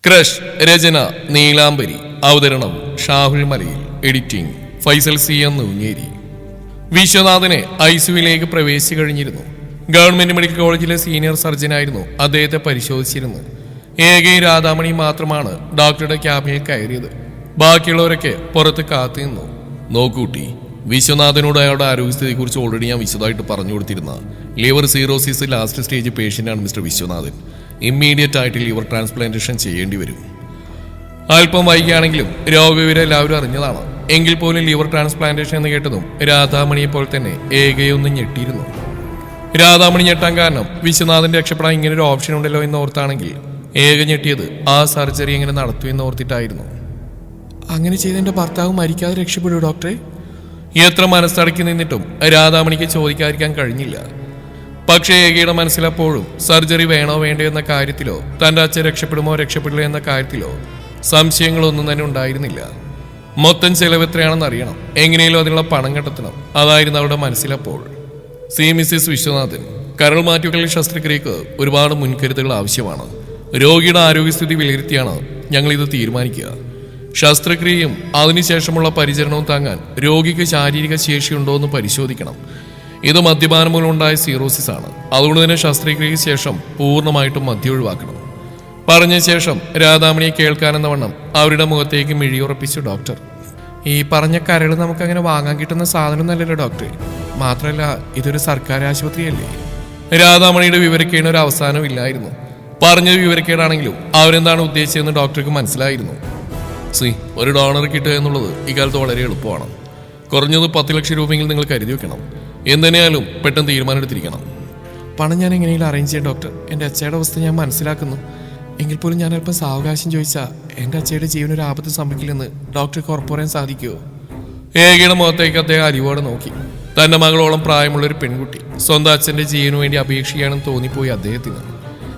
Crush രചന നീലാംബരി, അവതരണം ഷാഹുൽ മലയിൽ, editing Faisal C M ഊഞ്ഞേരി. വിശ്വനാഥനെ ഐസിയുവിലേക്ക് പ്രവേശിച്ചു കഴിഞ്ഞിരുന്നു. ഗവൺമെന്റ് മെഡിക്കൽ കോളേജിലെ സീനിയർ സർജനായിരുന്നു അദ്ദേഹത്തെ പരിശോധിച്ചിരുന്നത്. ഏകയും രാധാമണി മാത്രമാണ് ഡോക്ടറുടെ ക്യാബിനിൽ കയറിയത്. ബാക്കിയുള്ളവരൊക്കെ പുറത്ത് കാത്തു നിന്നു. നോക്കൂട്ടി, വിശ്വനാഥനോട് അയാളുടെ ആരോഗ്യസ്ഥിതിയെക്കുറിച്ച് ഓൾറെഡി ഞാൻ വിശദമായിട്ട് പറഞ്ഞു കൊടുത്തിരുന്ന ലിവർ സീറോസിസ് ലാസ്റ്റ് സ്റ്റേജ് പേഷ്യൻ്റാണ് മിസ്റ്റർ വിശ്വനാഥൻ. ഇമ്മീഡിയറ്റ് ആയിട്ട് ലിവർ ട്രാൻസ്പ്ലാന്റേഷൻ ചെയ്യേണ്ടി വരും. അല്പം വൈകിയാണെങ്കിലും രോഗവിവരം എല്ലാവരും അറിഞ്ഞതാണ്. എങ്കിൽ പോലും ലിവർ ട്രാൻസ്പ്ലാന്റേഷൻ എന്ന് കേട്ടതും രാധാമണിയെ പോലെ തന്നെ ഏകയൊന്നും ഞെട്ടിയിരുന്നു. രാധാമണി ഞെട്ടാൻ കാരണം വിശ്വനാഥൻ രക്ഷപ്പെടാൻ ഇങ്ങനൊരു ഓപ്ഷൻ ഉണ്ടല്ലോ എന്ന് ഓർത്താണെങ്കിൽ ഏക ഞെട്ടിയത് ആ സർജറി എങ്ങനെ നടത്തും എന്ന് ഓർത്തിട്ടായിരുന്നു. അങ്ങനെ ചെയ്ത് എൻ്റെ ഭർത്താവ് മരിക്കാതെ രക്ഷപ്പെടൂ ഡോക്ടറെ? എത്ര മനസ്സടക്കി നിന്നിട്ടും രാധാമണിക്ക് ചോദിക്കാതിരിക്കാൻ കഴിഞ്ഞില്ല. പക്ഷേ ഏകയുടെ മനസ്സിലപ്പോഴും സർജറി വേണോ വേണ്ടോ എന്ന കാര്യത്തിലോ തൻ്റെ അച്ഛൻ രക്ഷപ്പെടുമോ രക്ഷപ്പെടില്ല എന്ന കാര്യത്തിലോ സംശയങ്ങളൊന്നും തന്നെ ഉണ്ടായിരുന്നില്ല. മൊത്തം ചെലവ് എത്രയാണെന്ന് അറിയണം, എങ്ങനെയും അതിനുള്ള പണം കണ്ടെത്തണം, അതായിരുന്നു അവരുടെ മനസ്സിലപ്പോൾ. മിസ്സിസ് വിശ്വനാഥൻ, കരൾ മാറ്റിവെക്കൽ ശസ്ത്രക്രിയക്ക് ഒരുപാട് മുൻകരുതലുകൾ ആവശ്യമാണ്. രോഗിയുടെ ആരോഗ്യസ്ഥിതി വിലയിരുത്തിയാണ് ഞങ്ങൾ ഇത് തീരുമാനിക്കുക. ശസ്ത്രക്രിയയും അതിനുശേഷമുള്ള പരിചരണവും താങ്ങാൻ രോഗിക്ക് ശാരീരിക ശേഷിയുണ്ടോ എന്ന് പരിശോധിക്കണം. ഇത് മദ്യപാനം മൂലം ഉണ്ടായ സീറോസിസ് ആണ്. അതുകൊണ്ട് തന്നെ ശസ്ത്രക്രിയയ്ക്ക് ശേഷം പൂർണ്ണമായിട്ടും മദ്യം ഒഴിവാക്കണം. പറഞ്ഞ ശേഷം രാധാമണിയെ കേൾക്കാനെന്ന വണ്ണം അവരുടെ മുഖത്തേക്ക് മിഴിയുറപ്പിച്ചു ഡോക്ടർ. ഈ പറഞ്ഞ കരൾ നമുക്കങ്ങനെ വാങ്ങാൻ കിട്ടുന്ന സാധനം നല്ലല്ലോ ഡോക്ടർ. മാത്രമല്ല ഇതൊരു സർക്കാർ ആശുപത്രിയല്ലേ. രാധാമണിയുടെ വിവരക്കേടിന് ഒരു അവസാനമില്ലായിരുന്നു. പറഞ്ഞത് വിവരക്കേടാണെങ്കിലും അവരെന്താണ് ഉദ്ദേശിച്ചതെന്ന് ഡോക്ടർക്ക് മനസ്സിലായിരുന്നു. ഒരു ഡോണർ കിട്ടുക എന്നുള്ളത് ഇക്കാലത്ത് വളരെ എളുപ്പമാണ്. കുറഞ്ഞത് 10 ലക്ഷം രൂപയെങ്കിലും നിങ്ങൾ കരുതി വെക്കണം. എന്തിനായാലും പെട്ടെന്ന് തീരുമാനമെടുത്തിരിക്കണം. പണം ഞാൻ എങ്ങനെയും അറേഞ്ച് ചെയ്യാം ഡോക്ടർ. എൻ്റെ അച്ഛയുടെ അവസ്ഥ ഞാൻ മനസ്സിലാക്കുന്നു. എങ്കിൽ പോലും ഞാൻ അല്പം സാവകാശം ചോദിച്ചാൽ എൻ്റെ അച്ഛയുടെ ജീവനൊരു ആപത്ത് സംഭവിക്കില്ലെന്ന് ഡോക്ടർക്ക് ഉറപ്പ് പറയാൻ സാധിക്കുമോ? ഏകയുടെ മുഖത്തേക്ക് അദ്ദേഹം അരിവോടെ നോക്കി. തൻ്റെ മകളോളം പ്രായമുള്ളൊരു പെൺകുട്ടി സ്വന്തം അച്ഛൻ്റെ ജീവന് വേണ്ടി അപേക്ഷിക്കുകയാണെന്ന് തോന്നിപ്പോയി അദ്ദേഹത്തിന്.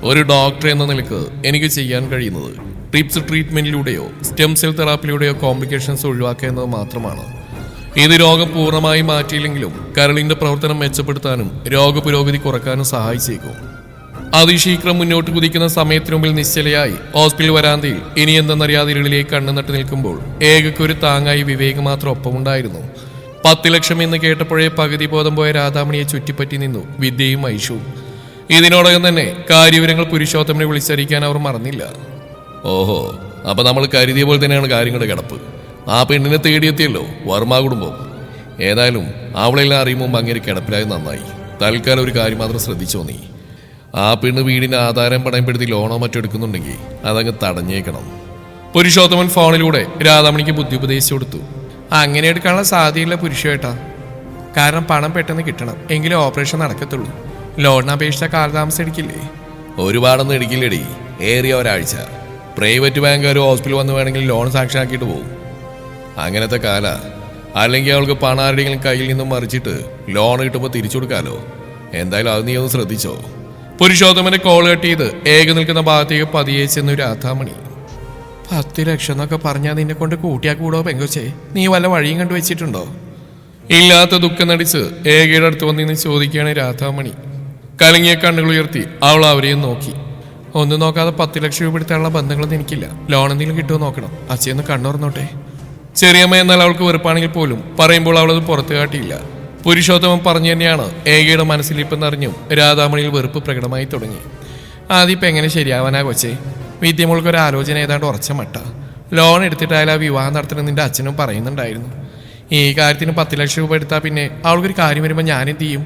ഒരു ഡോക്ടർ എന്ന നിലക്ക് എനിക്ക് ചെയ്യാൻ കഴിയുന്നത് ട്രിപ്സ് ട്രീറ്റ്മെന്റിലൂടെയോ സ്റ്റെം സെൽ തെറാപ്പിയിലൂടെയോ കോംപ്ലിക്കേഷൻസ് ഒഴിവാക്കുക എന്നത് മാത്രമാണ്. ഇത് രോഗം പൂർണ്ണമായി മാറ്റിയില്ലെങ്കിലും കരളിന്റെ പ്രവർത്തനം മെച്ചപ്പെടുത്താനും രോഗപുരോഗതി കുറക്കാനും സഹായിച്ചേക്കും. അതിശീഘ്രം മുന്നോട്ട് കുതിക്കുന്ന സമയത്തിനു മുമ്പിൽ നിശ്ചലയായി ഹോസ്പിറ്റൽ വരാന്തയിൽ ഇനി എന്തെന്നറിയാതെ ഇരുളിലേക്ക് കണ്ണു നട്ട് നിൽക്കുമ്പോൾ ഏകയ്ക്കൊരു താങ്ങായി വിവേക് മാത്രം ഒപ്പമുണ്ടായിരുന്നു. 10 ലക്ഷം എന്ന് കേട്ടപ്പോഴേ പകുതി ബോധം പോയ രാധാമണിയെ ചുറ്റിപ്പറ്റി നിന്നു വിദ്യയും ഐഷുവും. ഇതിനോടകം തന്നെ കാര്യവിവരങ്ങൾ പുരുഷോത്തമനെ വിളിച്ചറിയിക്കാൻ അവർ മറന്നില്ല. ഓഹോ, അപ്പൊ നമ്മൾ കരുതിയ പോലെ തന്നെയാണ് കാര്യങ്ങളുടെ കിടപ്പ്. ആ പെണ്ണിനെ തേടിയെത്തിയല്ലോ വർമ്മ കുടുംബം. ഏതായാലും അവളെല്ലാം അറിയുമ്പോൾ അങ്ങനെ കിടപ്പിലായി നന്നായി. തൽക്കാലം ഒരു കാര്യം മാത്രം ശ്രദ്ധിച്ചോ നീ. ആ പെണ്ണ് വീടിന് ആധാരം പണയപ്പെടുത്തി ലോണോ മറ്റോ എടുക്കുന്നുണ്ടെങ്കിൽ അതങ്ങ് തടഞ്ഞേക്കണം. പുരുഷോത്തമൻ ഫോണിലൂടെ രാധാമണിക്ക് ബുദ്ധി ഉപദേശിച്ചു കൊടുത്തു. അങ്ങനെ എടുക്കാനുള്ള സാധ്യതയില്ല പുരുഷേട്ടാ. കാരണം പണം പെട്ടെന്ന് കിട്ടണം, എങ്കിലേ ഓപ്പറേഷൻ നടക്കത്തുള്ളൂ. ലോണിന് അപേക്ഷിച്ച കാലതാമസം എടുക്കില്ലേ? ഒരുപാടൊന്നും എടുക്കില്ലേടി, ഏറിയ ഒരാഴ്ച. പ്രൈവറ്റ് ബാങ്കുകാർ ഹോസ്പിറ്റൽ വന്ന് വേണമെങ്കിൽ ലോൺ സാങ്ഷൻ ആക്കിയിട്ട് പോകും. അങ്ങനത്തെ കാല. അല്ലെങ്കിൽ അവൾക്ക് പണം ആരുടെയെങ്കിലും കയ്യിൽ നിന്നും മറിച്ചിട്ട് ലോൺ കിട്ടുമ്പോൾ തിരിച്ചു കൊടുക്കാലോ. എന്തായാലും അത് നീ ഒന്ന് ശ്രദ്ധിച്ചോ. പുരുഷോത്തമന്റെ കോൾ കട്ട് ചെയ്ത് ഏക നിൽക്കുന്ന ഭാഗത്തേക്ക് പതിയെ ചെന്നു രാധാമണി. 10 ലക്ഷം എന്നൊക്കെ പറഞ്ഞാൽ നിന്നെ കൊണ്ട് കൂട്ടിയാ കൂടോ പെങ്കൊച്ചേ? നീ വല്ല വഴിയും കണ്ടു വെച്ചിട്ടുണ്ടോ? ഇല്ലാത്ത ദുഃഖം നടിച്ച് ഏകയുടെ അടുത്ത് വന്നിന്ന് ചോദിക്കുകയാണ് രാധാമണി. കലങ്ങിയ കണ്ണുകൾ ഉയർത്തി അവൾ അവരെയും നോക്കി. ഒന്നും നോക്കാതെ 10 ലക്ഷം രൂപ എടുത്താനുള്ള ബന്ധങ്ങളൊന്നും എനിക്കില്ല. ലോൺ എന്തെങ്കിലും കിട്ടുമോ നോക്കണം. അച്ഛയൊന്ന് കണ്ണുറന്നോട്ടെ. ചെറിയമ്മ എന്നാൽ അവൾക്ക് വെറുപ്പാണെങ്കിൽ പോലും പറയുമ്പോൾ അവളത് പുറത്തു കാട്ടിയില്ല. പുരുഷോത്തമൻ പറഞ്ഞു തന്നെയാണ് ഏകയുടെ മനസ്സിലിപ്പെന്നറിഞ്ഞും രാധാമണിയിൽ വെറുപ്പ് പ്രകടമായി തുടങ്ങി. ആദ്യം എങ്ങനെ ശരിയാവാനാ കൊച്ചേ? വിദ്യമോൾക്കൊരു ആലോചന ഏതാണ്ട് ഉറച്ച മട്ട. ലോൺ എടുത്തിട്ടായാലും ആ വിവാഹം നടത്തണം നിന്റെ അച്ഛനും പറയുന്നുണ്ടായിരുന്നു. ഈ കാര്യത്തിന് 10 ലക്ഷം രൂപ എടുത്താൽ പിന്നെ അവൾക്കൊരു കാര്യം വരുമ്പോൾ ഞാനെന്ത് ചെയ്യും?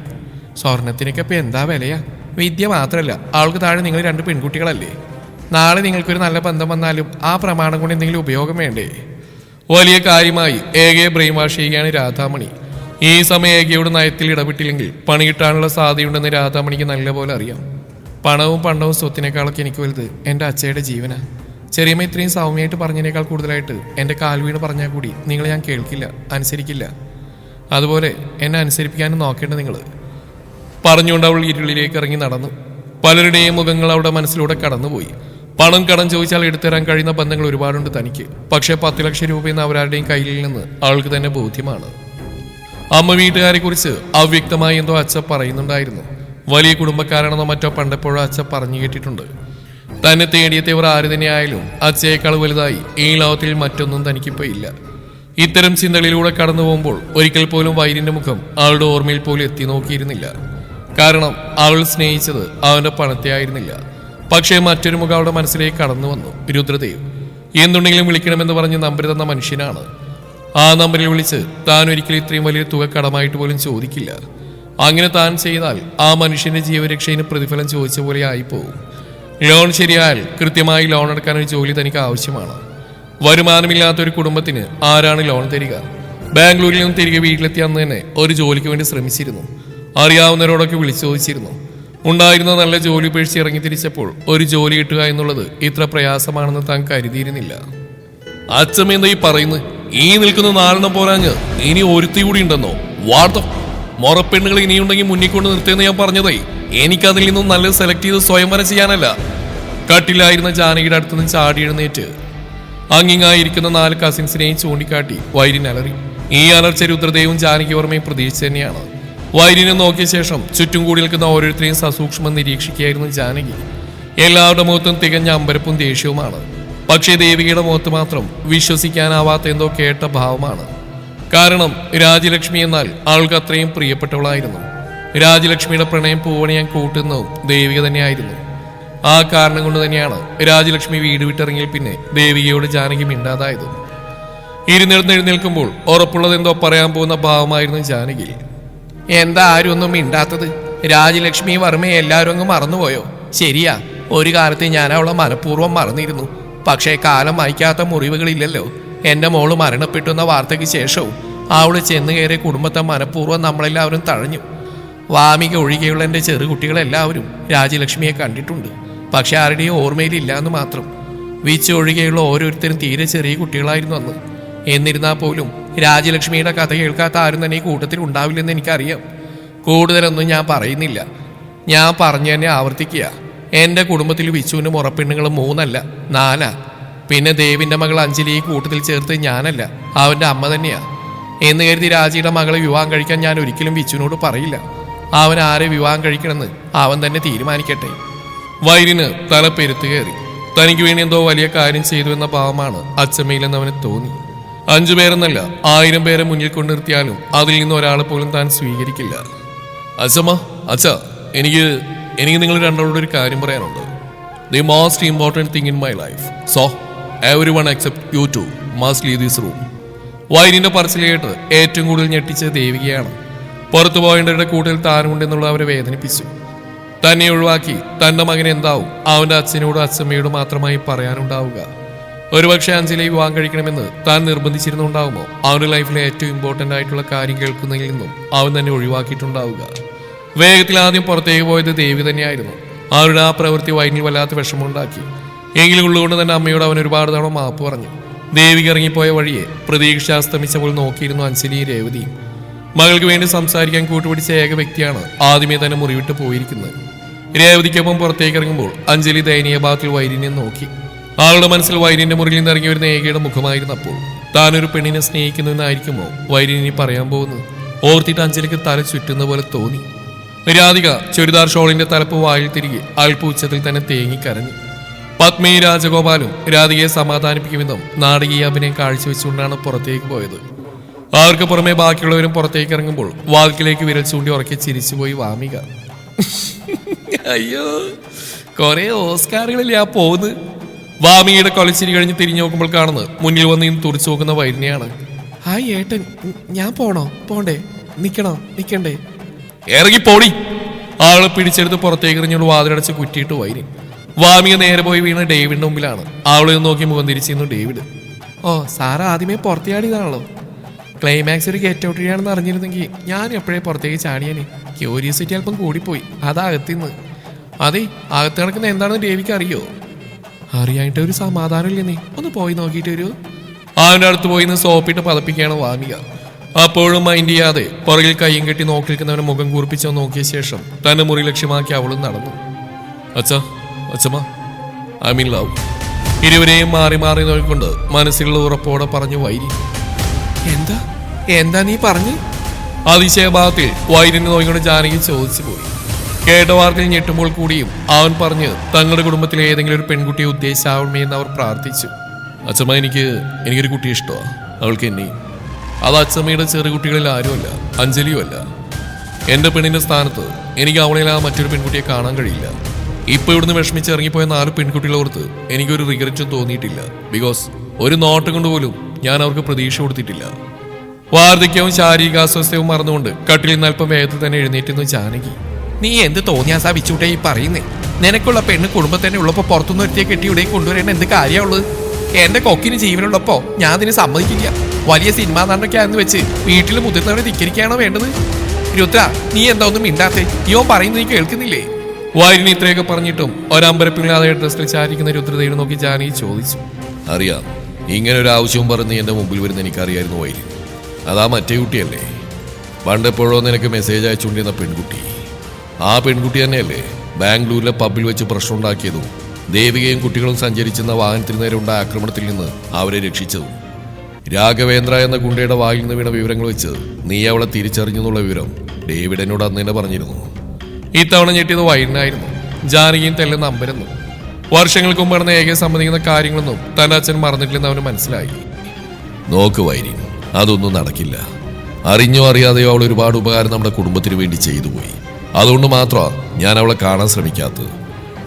സ്വർണത്തിനൊക്കെ ഇപ്പം എന്താ വിലയാ? വിദ്യ മാത്രമല്ല, അവൾക്ക് താഴെ നിങ്ങൾ 2 പെൺകുട്ടികളല്ലേ. നാളെ നിങ്ങൾക്കൊരു നല്ല ബന്ധം വന്നാലും ആ പ്രമാണം കൊണ്ട് എന്തെങ്കിലും ഉപയോഗം വേണ്ടേ? വലിയ കാര്യമായി ഏകയെ ബ്രെയിൻ വാഷ് ചെയ്യുകയാണ് രാധാമണി. ഈ സമയം ഏകയോട് നയത്തിൽ ഇടപെട്ടില്ലെങ്കിൽ പണി കിട്ടാനുള്ള സാധ്യതയുണ്ടെന്ന് രാധാമണിക്ക് നല്ലപോലെ അറിയാം. പണവും പണ്ടവും സ്വത്തിനേക്കാളൊക്കെ എനിക്ക് വലുത് എൻ്റെ അച്ഛയുടെ ജീവനാ. ചെറിയമ്മ ഇത്രയും സൗമ്യമായിട്ട് പറഞ്ഞതിനേക്കാൾ കൂടുതലായിട്ട് എൻ്റെ കാൽ വീണ് പറഞ്ഞാൽ കൂടി നിങ്ങൾ ഞാൻ കേൾക്കില്ല, അനുസരിക്കില്ല. അതുപോലെ എന്നെ അനുസരിപ്പിക്കാനും നോക്കേണ്ട നിങ്ങൾ. പറഞ്ഞുകൊണ്ട് അവൾ ഇരുളിലേക്ക് ഇറങ്ങി നടന്നു. പലരുടെയും മുഖങ്ങൾ അവളുടെ മനസ്സിലൂടെ കടന്നുപോയി. പണം കടം ചോദിച്ചാൽ എടുത്തുതരാൻ കഴിയുന്ന ബന്ധങ്ങൾ ഒരുപാടുണ്ട് തനിക്ക്. പക്ഷേ 10 ലക്ഷം രൂപയെന്ന് അവരാരുടെയും കയ്യിൽ നിന്ന് അവൾക്ക് തന്നെ ബോധ്യമാണ്. അമ്മ വീട്ടുകാരെ കുറിച്ച് അവ്യക്തമായി എന്തോ അച്ഛ പറയുന്നുണ്ടായിരുന്നു. വലിയ കുടുംബക്കാരാണെന്നോ മറ്റോ പണ്ടെപ്പോഴോ അച്ഛ പറഞ്ഞു കേട്ടിട്ടുണ്ട്. തന്നെ തേടിയെത്തിയവർ ആര് തന്നെയായാലും അച്ഛയേക്കാൾ വലുതായി ഈ ലോകത്തിൽ മറ്റൊന്നും തനിക്കിപ്പോ ഇല്ല. ഇത്തരം ചിന്തകളിലൂടെ കടന്നു പോകുമ്പോൾ ഒരിക്കൽ പോലും വൈരിന്റെ മുഖം അവളുടെ ഓർമ്മയിൽ പോലും എത്തി നോക്കിയിരുന്നില്ല. കാരണം അവൾ സ്നേഹിച്ചത് അവന്റെ പണത്തെ ആയിരുന്നില്ല. പക്ഷേ മറ്റൊരു മുഖം അവളുടെ മനസ്സിലേക്ക് കടന്നു വന്നു. രുദ്രദേവ് എന്തുണ്ടെങ്കിലും വിളിക്കണമെന്ന് പറഞ്ഞ് നമ്പർ തന്ന മനുഷ്യനാണ്. ആ നമ്പറിൽ വിളിച്ച് താൻ ഒരിക്കലും ഇത്രയും വലിയ തുക കടമായിട്ട് പോലും ചോദിക്കില്ല. അങ്ങനെ താൻ ചെയ്താൽ ആ മനുഷ്യന്റെ ജീവരക്ഷയിന് പ്രതിഫലം ചോദിച്ച പോലെ ആയിപ്പോവും. ലോൺ ശരിയായാൽ കൃത്യമായി ലോൺ എടുക്കാൻ ഒരു ജോലി തനിക്ക് ആവശ്യമാണ്. വരുമാനമില്ലാത്ത ഒരു കുടുംബത്തിന് ആരാണ് ലോൺ തരിക? ബാംഗ്ലൂരിൽ നിന്ന് തിരികെ വീട്ടിലെത്തിയ അന്ന് തന്നെ ഒരു ജോലിക്ക് വേണ്ടി ശ്രമിച്ചിരുന്നു. അറിയാവുന്നവരോടൊക്കെ വിളിച്ചു ചോദിച്ചിരുന്നു. ഉണ്ടായിരുന്ന നല്ല ജോലി ഉപേക്ഷിച്ച് ഇറങ്ങി തിരിച്ചപ്പോൾ ഒരു ജോലി കിട്ടുക എന്നുള്ളത് ഇത്ര പ്രയാസമാണെന്ന് താൻ കരുതിയിരുന്നില്ല. അച്ഛമ്മ എന്താ ഈ പറയുന്നത്? ഈ നിൽക്കുന്ന 4 പോരാഞ്ഞ് ഇനി ഒരുത്തി കൂടി ഉണ്ടെന്നോ? വാർത്ത മൊറപ്പെണ്ണുകൾ ഇനിയുണ്ടെങ്കിൽ മുന്നിൽ കൊണ്ട് നിർത്തിയെന്ന് ഞാൻ പറഞ്ഞതേ എനിക്കതിൽ നിന്നും നല്ലത് സെലക്ട് ചെയ്ത് സ്വയംവരം ചെയ്യാനല്ല. കട്ടിലായിരുന്ന ജാനകിയുടെ അടുത്തുനിന്ന് ചാടി എഴുന്നേറ്റ് അങ്ങിങ്ങായിരിക്കുന്ന 4 കസിൻസിനെയും ചൂണ്ടിക്കാട്ടി വൈരിൻ അലറി. ഈ അലർച്ച രുദ്രദേവും ജാനകി വർമ്മയും പ്രതീക്ഷിച്ചു തന്നെയാണ്. വൈരിനെ നോക്കിയ ശേഷം ചുറ്റും കൂടി നിൽക്കുന്ന ഓരോരുത്തരെയും സസൂക്ഷ്മം നിരീക്ഷിക്കുകയായിരുന്നു ജാനകി. എല്ലാവരുടെ മുഖത്തും തികഞ്ഞ അമ്പരപ്പും ദേഷ്യവുമാണ്. പക്ഷേ ദേവികയുടെ മുഖത്ത് മാത്രം വിശ്വസിക്കാനാവാത്ത എന്തോ കേട്ട ഭാവമാണ്. കാരണം രാജലക്ഷ്മി എന്നാൽ ആൾക്ക് അത്രയും പ്രിയപ്പെട്ടവളായിരുന്നു. രാജലക്ഷ്മിയുടെ പ്രണയം പൂവണിയാൻ കൂട്ടുന്നതും ദേവിക തന്നെയായിരുന്നു. ആ കാരണം കൊണ്ട് തന്നെയാണ് രാജലക്ഷ്മി വീട് വിട്ടിറങ്ങിയ പിന്നെ ദേവികയോട് ജാനകി മിണ്ടാതായതും. എഴുന്നേൽക്കുമ്പോൾ ഉറപ്പുള്ളതെന്തോ പറയാൻ പോകുന്ന ഭാവമായിരുന്നു ജാനകി. എന്താ ആരും ഒന്നും മിണ്ടാത്തത്? രാജലക്ഷ്മി വർമ്മയെ എല്ലാവരും അങ്ങ് മറന്നുപോയോ? ശരിയാ, ഒരു കാലത്ത് ഞാൻ അവളെ മനഃപൂർവ്വം മറന്നിരുന്നു. പക്ഷേ കാലം വായിക്കാത്ത മുറിവുകളില്ലല്ലോ. എന്റെ മോള് മരണപ്പെട്ടുന്ന വാർത്തയ്ക്ക് ശേഷവും അവള് ചെന്ന് കയറിയ കുടുംബത്തെ മനഃപൂർവ്വം നമ്മളെല്ലാവരും തഴഞ്ഞു. വാമിക ഒഴികെയുള്ള എൻ്റെ ചെറുകുട്ടികളെല്ലാവരും രാജലക്ഷ്മിയെ കണ്ടിട്ടുണ്ട്. പക്ഷെ ആരുടെയും ഓർമ്മയിലില്ല എന്ന് മാത്രം. ഒഴികെയുള്ള ഓരോരുത്തരും തീരെ ചെറിയ കുട്ടികളായിരുന്നു അന്ന്. എന്നിരുന്നാൽ പോലും രാജലക്ഷ്മിയുടെ കഥ കേൾക്കാത്ത ആരും തന്നെ ഈ കൂട്ടത്തിൽ ഉണ്ടാവില്ലെന്ന് എനിക്കറിയാം. കൂടുതലൊന്നും ഞാൻ പറയുന്നില്ല. ഞാൻ പറഞ്ഞു തന്നെ ആവർത്തിക്കുക. എൻ്റെ കുടുംബത്തിൽ വിച്ചുവിന് മുറപ്പെണ്ണുങ്ങൾ 3 അല്ല 4. പിന്നെ ദേവിൻ്റെ മകൾ അഞ്ജലി ഈ കൂട്ടത്തിൽ ചേർത്ത് ഞാനല്ല, അവൻ്റെ അമ്മ തന്നെയാ. എന്ന് കരുതി രാജിയുടെ മകളെ വിവാഹം കഴിക്കാൻ ഞാൻ ഒരിക്കലും വിച്ചുവിനോട് പറയില്ല. അവൻ ആരെ വിവാഹം കഴിക്കണമെന്ന് അവൻ തന്നെ തീരുമാനിക്കട്ടെ. വൈരിന് തല പെരുത്തു കയറി. തനിക്ക് വേണ്ടി എന്തോ വലിയ കാര്യം ചെയ്തു എന്ന ഭാവമാണ് അച്ചമ്മയിലെന്ന് അവന് തോന്നി. 5 പേരെന്നല്ല 1000 പേരെ മുന്നിൽ കൊണ്ടിരുത്തിയാലും അതിൽ നിന്ന് ഒരാളെ പോലും താൻ സ്വീകരിക്കില്ല. അച്ഛമ്മ, അച്ഛാ, എനിക്ക് നിങ്ങൾ രണ്ടോട് ഒരു കാര്യം പറയാനുണ്ട്. The most important thing in my life. So everyone except you two must leave this room. വൈരിന്റെ പറച്ചിൽ കേട്ട് ഏറ്റവും കൂടുതൽ ഞെട്ടിച്ച ദേവികയാണ്. പുറത്തു പോകേണ്ടവരുടെ കൂട്ടിൽ താനുണ്ടെന്നുള്ള അവരെ വേദനിപ്പിച്ചു. തന്നെ ഒഴിവാക്കി തന്റെ മകൻ എന്താവും അവന്റെ അച്ഛനോടും അച്ഛമ്മയോടും മാത്രമായി പറയാനുണ്ടാവുക? ഒരുപക്ഷെ അഞ്ജലി വിവാഹം കഴിക്കണമെന്ന് താൻ നിർബന്ധിച്ചിരുന്നുണ്ടാവുമോ? അവന്റെ ലൈഫിലെ ഏറ്റവും ഇമ്പോർട്ടൻ്റ് ആയിട്ടുള്ള കാര്യം കേൾക്കുന്നതിൽ നിന്നും അവൻ തന്നെ ഒഴിവാക്കിയിട്ടുണ്ടാവുക. വേഗത്തിൽ ആദ്യം പുറത്തേക്ക് പോയത് ദേവി തന്നെയായിരുന്നു. അവരുടെ ആ പ്രവൃത്തി വൈനിൽ വല്ലാത്ത വിഷമമുണ്ടാക്കി. എങ്കിലും ഉള്ളുകൊണ്ട് തന്നെ അമ്മയോട് അവൻ ഒരുപാട് തവണ മാപ്പ് പറഞ്ഞു. ദേവിക്ക് ഇറങ്ങിപ്പോയ വഴിയെ പ്രതീക്ഷ അസ്തമിച്ചപ്പോൾ നോക്കിയിരുന്നു അഞ്ജലിയും രേവതിയും. മകൾക്ക് വേണ്ടി സംസാരിക്കാൻ കൂട്ടുപിടിച്ച ഏക വ്യക്തിയാണ് ആദ്യമേ തന്നെ മുറിവിട്ട് പോയിരിക്കുന്നത്. രേവതിക്കൊപ്പം പുറത്തേക്ക് ഇറങ്ങുമ്പോൾ അഞ്ജലി ദയനീയ ഭാഗത്തിൽ വൈരിനെ നോക്കി. ആളുടെ മനസ്സിൽ വൈരിന്റെ മുറിയിൽ നിന്ന് ഇറങ്ങി വരുന്ന ഏകയുടെ മുഖമായിരുന്നപ്പോൾ താനൊരു പെണ്ണിനെ സ്നേഹിക്കുന്നുവെന്നായിരിക്കുമോ വൈരിനി പറയാൻ പോകുന്നത്? ഓർത്തിട്ട് അഞ്ജലിക്ക് തല ചുറ്റുന്ന പോലെ തോന്നി. രാധിക ചുരിദാർ ഷോളിന്റെ തലപ്പ് വായിൽ തിരികെ അല്പ ഉച്ചത്തിൽ തന്നെ തേങ്ങിക്കരഞ്ഞു. പത്മയും രാജഗോപാലും രാധികയെ സമാധാനിപ്പിക്കുമെന്നും നാടകീയ അഭിനയം കാഴ്ചവെച്ചുകൊണ്ടാണ് പുറത്തേക്ക് പോയത്. അവർക്ക് പുറമെ ബാക്കിയുള്ളവരും പുറത്തേക്ക് ഇറങ്ങുമ്പോൾ വാക്കിലേക്ക് വിരൽ ചൂണ്ടി ഉറക്കെ ചിരിച്ചുപോയി വാമിക. അയ്യോ, കൊറേ ഓസ്കാറുകളില്ലേ ആ പോകുന്നത്. വാമികയുടെ കൊലച്ചിരി കഴിഞ്ഞ് തിരിഞ്ഞു നോക്കുമ്പോൾ കാണുന്നത് മുന്നിൽ വന്ന് ഇന്ന് തുറച്ചു നോക്കുന്ന വൈരിനെയാണ്. ഹായ് ഏട്ടൻ, ഞാൻ പോണ്ടേ? നിക്കണ്ടേ? ഇറങ്ങിപ്പോടി! ആളെ പിടിച്ചെടുത്ത് പുറത്തേക്ക് എറിഞ്ഞോട് വാതിലടച്ച് കുറ്റിയിട്ട് വൈരി. വാമിക നേരെ പോയി വീണ് ഡേവിഡിന്റെ മുമ്പിലാണ്. അവളെ നോക്കി മുഖം തിരിച്ചിരുന്നു ഡേവിഡ്. ഓ, സാറ് ആദ്യമേ പുറത്തിയാടിയതാണല്ലോ. ക്ലൈമാക്സ് ഒരു ഗെറ്റ് ഔട്ട് ചെയ്യാണെന്ന് അറിഞ്ഞിരുന്നെങ്കിൽ ഞാൻ എപ്പോഴേ പുറത്തേക്ക് ചാടിയാനേ. ക്യൂരിയോസിറ്റി അല്പം കൂടിപ്പോയി, അതകത്തിന്ന്. അതെ, അകത്ത് കിടക്കുന്ന എന്താണെന്ന് ദേവിക്ക് അറിയോ? അറിയാനായിട്ട് ഒരു സമാധാനം ഇല്ലേ? നീ ഒന്ന് പോയി നോക്കിയിട്ട് വരൂ. അവൻ്റെ അടുത്ത് പോയി നിന്ന് സോപ്പിട്ട് പതപ്പിക്കുകയാണ് വാമിക. അപ്പോഴും മൈൻഡ് ചെയ്യാതെ പുറകിൽ കയ്യും കെട്ടി നോക്കി നിൽക്കുന്നവനെ മുഖം കൂർപ്പിച്ചോ നോക്കിയ ശേഷം തന്റെ മുറി ലക്ഷ്യമാക്കി അവളും നടന്നു. അച്ഛമ്മ, ഐ മീൻ ലവ്. ഇരുവരെയും മാറി മാറി നോക്കിക്കൊണ്ട് മനസ്സിലുള്ള ഉറപ്പോടെ പറഞ്ഞു വൈരി. എന്താ നീ പറഞ്ഞു? അതിശയഭാവത്തിൽ വൈരിനെ നോക്കിക്കൊണ്ട് ജാനകി ചോദിച്ചു പോയി. കേട്ട വാർത്തയിൽ ഞെട്ടുമ്പോൾ കൂടിയും അവൻ പറഞ്ഞ് തങ്ങളുടെ കുടുംബത്തിലെ ഏതെങ്കിലും ഒരു പെൺകുട്ടിയെ ഉദ്ദേശിച്ചാവണമേ എന്ന് അവർ പ്രാർത്ഥിച്ചു. അച്ഛമ്മ, എനിക്കൊരു കുട്ടിയെ ഇഷ്ടമാണ്. അവൾക്ക് എന്നെയും. അത് അച്ഛമ്മയുടെ ചെറു കുട്ടികളിൽ ആരുമല്ല, അഞ്ജലിയുമല്ല. എൻ്റെ പെണ്ണിൻ്റെ സ്ഥാനത്ത് എനിക്ക് അവളെ മറ്റൊരു പെൺകുട്ടിയെ കാണാൻ കഴിയില്ല. ഇപ്പൊ ഇവിടുന്ന് വിഷമിച്ച് ഇറങ്ങിപ്പോയ 4 പെൺകുട്ടികളെ ഓർത്ത് എനിക്കൊരു റിഗ്രറ്റും തോന്നിയിട്ടില്ല. ബിക്കോസ് ഒരു നോട്ടം കൊണ്ടുപോലും ഞാൻ അവർക്ക് പ്രതീക്ഷ കൊടുത്തിട്ടില്ല. വാർദ്ധക്യവും ശാരീരിക അസ്വസ്ഥവും മറന്നുകൊണ്ട് കട്ടിലിൽ നിന്ന് അല്പം വേഗത്തിൽ തന്നെ എഴുന്നേറ്റുന്നു ജാനകി. നീ എന്ത് തോന്നിയാസാ വിച്ചൂട്ടെ ഈ പറയുന്നേ? നിനക്കുള്ള പെണ്ണ് കുടുംബം തന്നെ ഉള്ളപ്പോ പുറത്തുനിന്ന് ഒരുത്തിയെ കെട്ടി ഇവിടെ കൊണ്ടുവരേണ്ട എന്ത് കാര്യമുള്ളത്? എന്റെ കൊക്കിന് ജീവനുള്ളപ്പോ ഞാൻ അതിന് സമ്മതിക്കില്ല. വലിയ സിനിമാ നടനൊക്കെയാണെന്ന് വെച്ച് വീട്ടിൽ മുതിർന്നവരെ ധിക്കരിക്കുകയാണോ വേണ്ടത്? രുദ്ര, നീ എന്താ ഒന്നും മിണ്ടാത്തെ? ഇവൻ പറയുന്നത് നീ കേൾക്കുന്നില്ലേ? വൈരിന് ഇത്രയൊക്കെ പറഞ്ഞിട്ടും ഒരമ്പരപ്പില്ലാതെ ഡ്രസ്സിൽ ചാരിക്കുന്ന രുദ്രതയെ നോക്കി ജാനകി ചോദിച്ചു. അറിയാം, ഇങ്ങനെ ഒരു ആവശ്യവും പറഞ്ഞ് എന്റെ മുമ്പിൽ വരുന്ന എനിക്കറിയായിരുന്നു വൈരി. അതാ മറ്റേ കുട്ടിയല്ലേ, പണ്ടെപ്പോഴോ നിനക്ക് മെസ്സേജ് അയച്ചുകൊണ്ടിരുന്ന പെൺകുട്ടി. ആ പെൺകുട്ടി തന്നെയല്ലേ ബാംഗ്ലൂരിലെ പബ്ബിൽ വെച്ച് പ്രശ്നം ഉണ്ടാക്കിയതും ദേവികയും കുട്ടികളും സഞ്ചരിച്ചിരുന്ന വാഹനത്തിന് നേരെ ഉണ്ടായ ആക്രമണത്തിൽ നിന്ന് അവരെ രക്ഷിച്ചതും. രാഘവേന്ദ്ര എന്ന ഗുണ്ടയുടെ വായിൽ നിന്ന് വീണ വിവരങ്ങൾ വെച്ച് നീ അവളെ തിരിച്ചറിഞ്ഞെന്നുള്ള വിവരം ഡേവിഡ് എന്നോട് അന്ന് തന്നെ പറഞ്ഞിരുന്നു. ഇത്തവണ ഞെട്ടിയത് വൈരിനായിരുന്നു. ജാനകിയും തെല്ലെന്ന് അമ്പരന്നു. വർഷങ്ങൾക്ക് മുമ്പ് നടന്ന ഏകയെ സംബന്ധിക്കുന്ന കാര്യങ്ങളൊന്നും തന്റെ അച്ഛൻ മറന്നിട്ടില്ലെന്ന് അവന് മനസ്സിലായി. നോക്ക് വൈരി, അതൊന്നും നടക്കില്ല. അറിഞ്ഞോ അറിയാതെയോ അവൾ ഒരുപാട് ഉപകാരം നമ്മുടെ കുടുംബത്തിന് വേണ്ടി ചെയ്തു പോയി. അതുകൊണ്ട് മാത്രമാണ് ഞാൻ അവളെ കാണാൻ ശ്രമിക്കാത്തത്.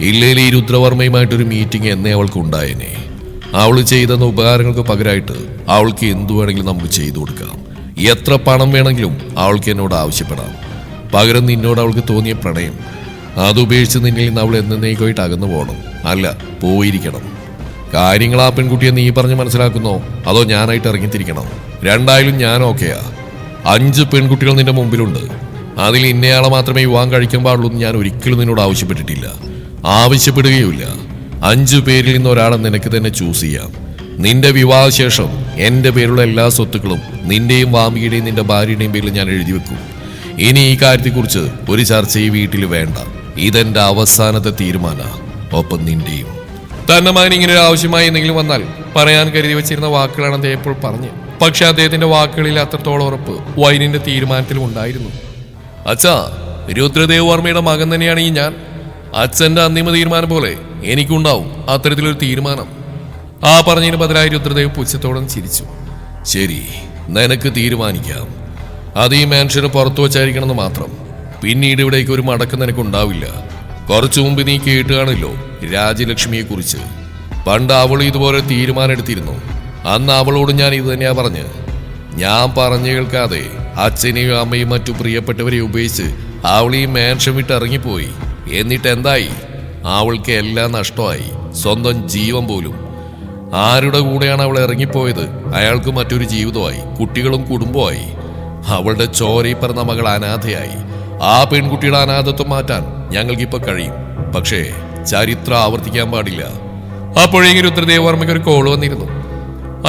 ഇല്ലെങ്കിൽ ഈ രുദ്രവർമ്മയുമായിട്ടൊരു മീറ്റിംഗ് എന്നേ അവൾക്ക് ഉണ്ടായേനെ. അവൾ ചെയ്തെന്ന ഉപകാരങ്ങൾക്ക് പകരമായിട്ട് അവൾക്ക് എന്തു വേണമെങ്കിലും നമുക്ക് ചെയ്തു കൊടുക്കാം. എത്ര പണം വേണമെങ്കിലും അവൾക്ക് എന്നോട് ആവശ്യപ്പെടാം. പകരം നിന്നോട് അവൾക്ക് തോന്നിയ പ്രണയം അതുപേക്ഷിച്ച് നിന്നിൽ നിന്ന് അവൾ എന്നേക്കുമായിട്ട് അകന്നു പോകണം. അല്ല, പോയിരിക്കണം. കാര്യങ്ങൾ ആ പെൺകുട്ടിയെ നീ പറഞ്ഞ് മനസ്സിലാക്കുന്നോ അതോ ഞാനായിട്ട് ഇറങ്ങിത്തിരിക്കണം? രണ്ടായാലും ഞാൻ ഓക്കെയാ. 5 പെൺകുട്ടികൾ നിന്റെ മുമ്പിലുണ്ട്. അതിൽ ഇന്നയാളെ മാത്രമേ വിവാഹം കഴിക്കാൻ പാടുള്ളൂ എന്ന് ഞാൻ ഒരിക്കലും നിന്നോട് ആവശ്യപ്പെട്ടിട്ടില്ല, ആവശ്യപ്പെടുകയുമില്ല. 5 പേരിൽ നിന്ന് ഒരാളെ നിനക്ക് തന്നെ ചൂസ് ചെയ്യാം. നിന്റെ വിവാഹശേഷം എന്റെ പേരുള്ള എല്ലാ സ്വത്തുക്കളും നിന്റെയും വാമിയുടെയും നിന്റെ ഭാര്യയുടെയും പേരിൽ ഞാൻ എഴുതി വെക്കും. ഇനി ഈ കാര്യത്തെക്കുറിച്ച് ഒരു ചർച്ച ഈ വീട്ടിൽ വേണ്ട. ഇതെന്റെ അവസാനത്തെ തീരുമാന. ഒപ്പം നിന്റെയും. തന്റെ മകൻ ഇങ്ങനെ ഒരു ആവശ്യമായി എന്തെങ്കിലും വന്നാൽ പറയാൻ കരുതി വെച്ചിരുന്ന വാക്കുകളാണ് അദ്ദേഹം ഇപ്പോൾ പറഞ്ഞു. പക്ഷെ അദ്ദേഹത്തിന്റെ വാക്കുകളിൽ അത്രത്തോളം ഉറപ്പ് വൈനിന്റെ തീരുമാനത്തിലും ഉണ്ടായിരുന്നു. അച്ഛാ, രുദ്രദേവ് വർമ്മയുടെ മകൻ തന്നെയാണ് ഈ ഞാൻ. അച്ഛന്റെ അന്തിമ തീരുമാനം പോലെ എനിക്കുണ്ടാവും അത്തരത്തിലൊരു തീരുമാനം. ആ പറഞ്ഞതിന് ബദലായി രുദ്രദേവ് പുച്ഛത്തോടെ ചിരിച്ചു. ശരി, നിനക്ക് തീരുമാനിക്കാം. അത് ഈ മാൻഷന് പുറത്തു വച്ചായിരിക്കണമെന്ന് മാത്രം. പിന്നീട് ഇവിടേക്ക് ഒരു മടക്കം നിനക്കുണ്ടാവില്ല. കുറച്ചു മുമ്പ് നീ കേട്ടുകാണല്ലോ രാജലക്ഷ്മിയെ കുറിച്ച്. പണ്ട് അവൾ ഇതുപോലെ തീരുമാനം എടുത്തിരുന്നു. അന്ന് അവളോട് ഞാൻ ഇത് തന്നെയാ പറഞ്ഞ്. ഞാൻ പറഞ്ഞു കേൾക്കാതെ അച്ഛനെയും അമ്മയും മറ്റു പ്രിയപ്പെട്ടവരെ ഉപയോഗിച്ച് അവൾ ഈ മാൻഷൻ വിട്ട് ഇറങ്ങിപ്പോയി. എന്നിട്ട് എന്തായി? അവൾക്ക് എല്ലാം നഷ്ടമായി, സ്വന്തം ജീവൻ പോലും. ആരുടെ കൂടെയാണ് അവൾ ഇറങ്ങിപ്പോയത് അയാൾക്ക് മറ്റൊരു ജീവിതമായി, കുട്ടികളും കുടുംബമായി. അവളുടെ ചോരയി പറഞ്ഞ മകൾ അനാഥയായി. ആ പെൺകുട്ടിയുടെ അനാഥത്വം മാറ്റാൻ ഞങ്ങൾക്കിപ്പോ കഴിയും. പക്ഷേ ചരിത്രം ആവർത്തിക്കാൻ പാടില്ല. അപ്പോഴേക്കും രുദ്രദേവ് വർമ്മയ്ക്ക് ഒരു കോൾ വന്നിരുന്നു.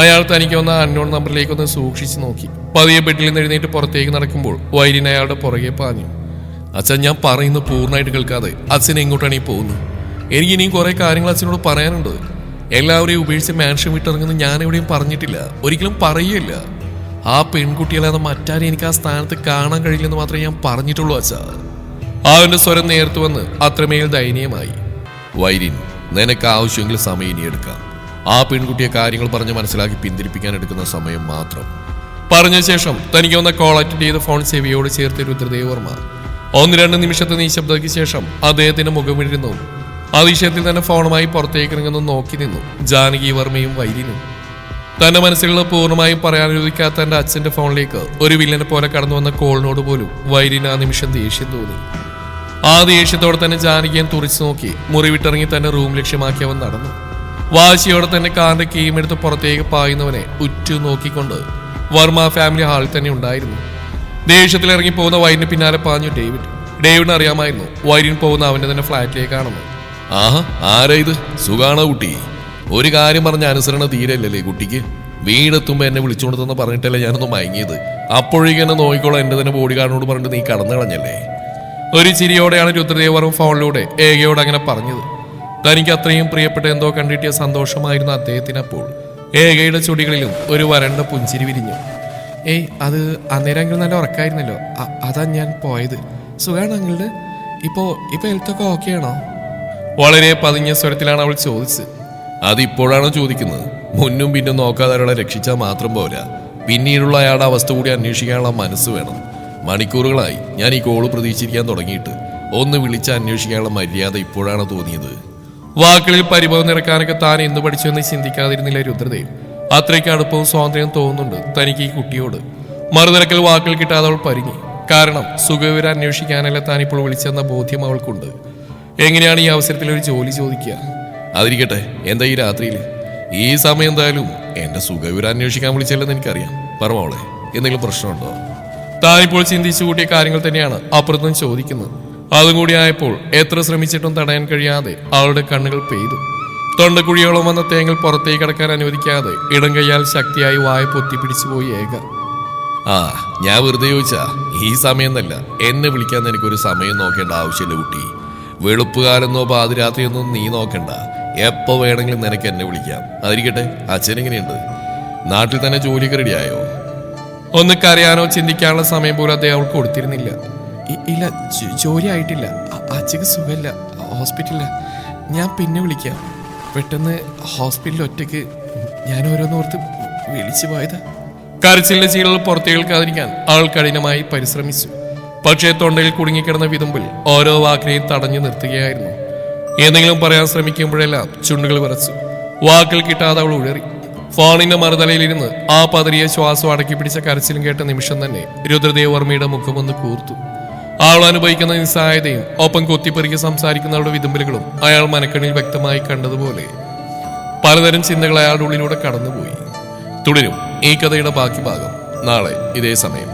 അയാൾ തനിക്ക് വന്ന അൺനോൺ നമ്പറിലേക്ക് ഒന്ന് സൂക്ഷിച്ചു നോക്കി. പതിയെ ബെഡിൽ നിന്ന് എഴുന്നേറ്റ് പുറത്തേക്ക് നടക്കുമ്പോൾ വൈരിൻ അയാളുടെ പുറകെ പാഞ്ഞു. അച്ഛൻ, ഞാൻ പറയുന്നത് പൂർണ്ണമായിട്ട് കേൾക്കാതെ അച്ഛൻ എങ്ങോട്ടാണ് ഈ പോകുന്നത്? എനിക്ക് ഇനിയും കുറെ കാര്യങ്ങൾ അച്ഛനോട് പറയാനുണ്ട്. എല്ലാവരെയും ഉപേക്ഷിച്ച് മാൻഷൻ വിട്ടിറങ്ങുന്നത് ഞാൻ എവിടെയും പറഞ്ഞിട്ടില്ല, ഒരിക്കലും പറയുകയില്ല. ആ പെൺകുട്ടികളാണ് മറ്റാരും എനിക്ക് ആ സ്ഥാനത്ത് കാണാൻ കഴിയില്ലെന്ന് മാത്രമേ ഞാൻ പറഞ്ഞിട്ടുള്ളൂ അച്ഛാ. അവന്റെ സ്വരം നേർത്തു വന്ന് അത്രമേൽ ദയനീയമായി. വൈരിൻ, നിനക്ക് ആവശ്യമെങ്കിൽ സമയം ഇനി എടുക്കാം. ആ പെൺകുട്ടിയെ കാര്യങ്ങൾ പറഞ്ഞ് മനസ്സിലാക്കി പിന്തിരിപ്പിക്കാൻ എടുക്കുന്ന സമയം മാത്രം. പറഞ്ഞ ശേഷം തനിക്ക് വന്ന കോൾ അറ്റൻഡ് ചെയ്ത ഫോൺ ചെവിയോട് ചേർത്ത് രുദ്രദേവ് വർമ്മ 1-2 നിമിഷത്തെ നിശബ്ദതയ്ക്ക് ശേഷം അദ്ദേഹത്തിന്റെ മുഖമിരുന്നു അതിശയത്തിൽ തന്നെ ഫോണുമായി പുറത്തേക്ക് ഇറങ്ങുന്നു നോക്കി നിന്നു ജാനകി വർമ്മയും വൈരിനും. തന്റെ മനസ്സിലുള്ള പൂർണ്ണമായും പറയാൻ അനുവദിക്കാത്ത തന്റെ അച്ഛന്റെ ഫോണിലേക്ക് ഒരു വില്ലനെ പോലെ കടന്നു വന്ന കോളിനോട് പോലും വൈരിന് ആ നിമിഷം ദേഷ്യം തോന്നി. ആ ദേഷ്യത്തോടെ തന്നെ ജാനകിയെ തുറിച്ചു നോക്കി മുറി വിട്ടിറങ്ങി തന്റെ റൂം ലക്ഷ്യമാക്കി അവൻ നടന്നു. വാശിയോടെ തന്നെ കാറിന്റെ കീമെടുത്ത് പുറത്തേക്ക് പായുന്നവനെ ഉറ്റു നോക്കിക്കൊണ്ട് വർമ്മ ഫാമിലി ഹാളിൽ തന്നെ ഉണ്ടായിരുന്നു. ദേഷ്യത്തിൽ ഇറങ്ങി പോകുന്ന വൈരിന് പിന്നാലെ പാഞ്ഞു ഡേവിഡ്. ഡേവിഡിന് അറിയാമായിരുന്നു വൈരിൻ പോകുന്ന അവന്റെ തന്നെ ഫ്ലാറ്റിലേക്കാണെന്ന്. ആഹാ, ആരാ ഇത്? സുഖാണോ കുട്ടി? ഒരു കാര്യം പറഞ്ഞ അനുസരണ തീരല്ലേ കുട്ടിക്ക്? വീടെത്തുമ്പോ എന്നെ വിളിച്ചുകൊണ്ട് തന്നെ പറഞ്ഞിട്ടല്ലേ ഞാനൊന്ന് മയങ്ങിയത്. അപ്പോഴേക്കും എന്നെ നോക്കിക്കോളാം എന്റെ തന്നെ ബോഡി ഗാർഡിനോട് പറഞ്ഞിട്ട് നീ കടന്നു കളഞ്ഞല്ലേ. ഒരു ചിരിയോടെയാണ് രുദ്രദേവ് വർമ്മ ഫോണിലൂടെ ഏകയോട് അങ്ങനെ പറഞ്ഞത്. തനിക്ക് അത്രയും പ്രിയപ്പെട്ട എന്തോ കണ്ടിട്ടിയ സന്തോഷമായിരുന്നു അദ്ദേഹത്തിനപ്പോൾ. ഏകയുടെ ചുടികളിലും ഒരു വരണ്ട പുഞ്ചിരി വിരിഞ്ഞു. അത് അന്നേരം അങ്കിൾ നല്ല ഉറക്കായിരുന്നല്ലോ, അതാ ഞാൻ പോയത്. സുഖാണ് അങ്കിളുടെ? ഇപ്പോ ഹെൽത്തൊക്കെ ഓക്കെയാണോ? വളരെ പതിഞ്ഞ സ്വരത്തിലാണ് അവൾ ചോദിച്ചത്. അതിപ്പോഴാണോ ചോദിക്കുന്നത്? മുന്നും പിന്നും നോക്കാതെ ഒരാളെ രക്ഷിച്ചാൽ മാത്രം പോരാ, പിന്നീടുള്ള അയാളുടെ അവസ്ഥ കൂടി അന്വേഷിക്കാനുള്ള മനസ്സ് വേണം. മണിക്കൂറുകളായി ഞാൻ ഈ കോള് പ്രതീക്ഷിക്കാൻ തുടങ്ങിയിട്ട്. ഒന്ന് വിളിച്ച് അന്വേഷിക്കാനുള്ള മര്യാദ ഇപ്പോഴാണ് തോന്നിയത്. വാക്കുകളിൽ പരിഭവം നിറക്കാനൊക്കെ താൻ എന്ത് പഠിച്ചു എന്ന് ചിന്തിക്കാതിരുന്നില്ല രുദ്രദേവ്. അത്രയ്ക്ക് അടുപ്പവും സ്വാതന്ത്ര്യവും തോന്നുന്നുണ്ട് തനിക്ക് ഈ കുട്ടിയോട്. മറുതരക്കൽ വാക്കുകൾ കിട്ടാതെ അവൾ പരിങ്ങി. കാരണം സുഖവിവരം അന്വേഷിക്കാനല്ല താനിപ്പോൾ വിളിച്ചെന്ന ബോധ്യം അവൾക്കുണ്ട്. എങ്ങനെയാണ് ഈ അവസരത്തിൽ ഒരു ജോലി ചോദിക്കുക? അതിരിക്കട്ടെ, എന്താ ഈ രാത്രിയിൽ? ഈ സമയം എന്തായാലും എന്റെ സുഖവിവരം അന്വേഷിക്കാൻ വിളിച്ചല്ലെന്ന് എനിക്കറിയാം. പറഞ്ഞോളെ, എന്തെങ്കിലും പ്രശ്നമുണ്ടോ? താനിപ്പോൾ ചിന്തിച്ചു കൂട്ടിയ കാര്യങ്ങൾ തന്നെയാണ് അപ്പുറത്തും ചോദിക്കുന്നത്. അതും കൂടി ആയപ്പോൾ എത്ര ശ്രമിച്ചിട്ടും തടയാൻ കഴിയാതെ അവളുടെ കണ്ണുകൾ പെയ്തു. തൊണ്ടക്കുഴിയോളം വന്ന തേങ്ങൽ പുറത്തേക്ക് കടക്കാൻ അനുവദിക്കാതെ ഇടം കൈയാൽ ശക്തിയായി വായ പൊത്തിപ്പിടിച്ചു പോയി ഏക. ഞാൻ വെറുതെ ചോദിച്ചാ, ഈ സമയം എന്നല്ല, എന്നെ വിളിക്കാൻ എനിക്കൊരു സമയം നോക്കേണ്ട ആവശ്യമില്ല കുട്ടി. വെളുപ്പുകാലെന്നോ പാതിരാത്രിയൊന്നോ നീ നോക്കണ്ട. എപ്പോ വേണമെങ്കിലും നിനക്ക് എന്നെ വിളിക്കാം. അതിരിക്കട്ടെ, അച്ഛനെങ്ങനെയുണ്ട്? നാട്ടിൽ തന്നെ ജോലിയൊക്കെ റെഡിയായോ? ഒന്ന് കരയാനോ ചിന്തിക്കാനുള്ള സമയം പോലും അദ്ദേഹം അവൾക്ക് കൊടുത്തിരുന്നില്ല. ഇല്ല, ജോലി ആയിട്ടില്ല. അച്ഛക്ക് സുഖമില്ല, ഹോസ്പിറ്റലില്ല. ഞാൻ പിന്നെ വിളിക്കാം. പെട്ടെന്ന് ഹോസ്പിറ്റലിൽ ഒറ്റയ്ക്ക് ഞാൻ ഓരോന്നോർത്ത് വിളിച്ചു പോയതാ. കരച്ചിലിന്റെ ചീളുകൾ പുറത്തേക്ക് കേൾക്കാതിരിക്കാൻ അവൾ കഠിനമായി പരിശ്രമിച്ചു. പക്ഷേ തൊണ്ടയിൽ കുടുങ്ങിക്കിടന്ന വിതുമ്പിൽ ഓരോ വാക്കിനെയും തടഞ്ഞു നിർത്തുകയായിരുന്നു. എന്തെങ്കിലും പറയാൻ ശ്രമിക്കുമ്പോഴെല്ലാം ചുണ്ടുകൾ വിറച്ചു. വാക്കുകൾ കിട്ടാതെ അവൾ ഉഴറി. ഫോണിന്റെ മറുതലയിലിരുന്ന് ആ പതറിയ ശ്വാസം അടക്കി പിടിച്ച കരച്ചിലും കേട്ട നിമിഷം തന്നെ രുദ്രദേവ് വർമ്മയുടെ മുഖമൊന്ന് കൂർത്തു. അവൾ അനുഭവിക്കുന്ന നിസ്സഹായതയും ഒപ്പം കൊത്തിപ്പെറുക്കി സംസാരിക്കുന്നവരുടെ വിതുമ്പലുകളും അയാൾ മനക്കണ്ണിൽ വ്യക്തമായി കണ്ടതുപോലെ പലതരം ചിന്തകൾ അയാളുടെ ഉള്ളിലൂടെ കടന്നുപോയി. തുടരും ഈ കഥയുടെ ബാക്കി ഭാഗം നാളെ ഇതേ സമയം.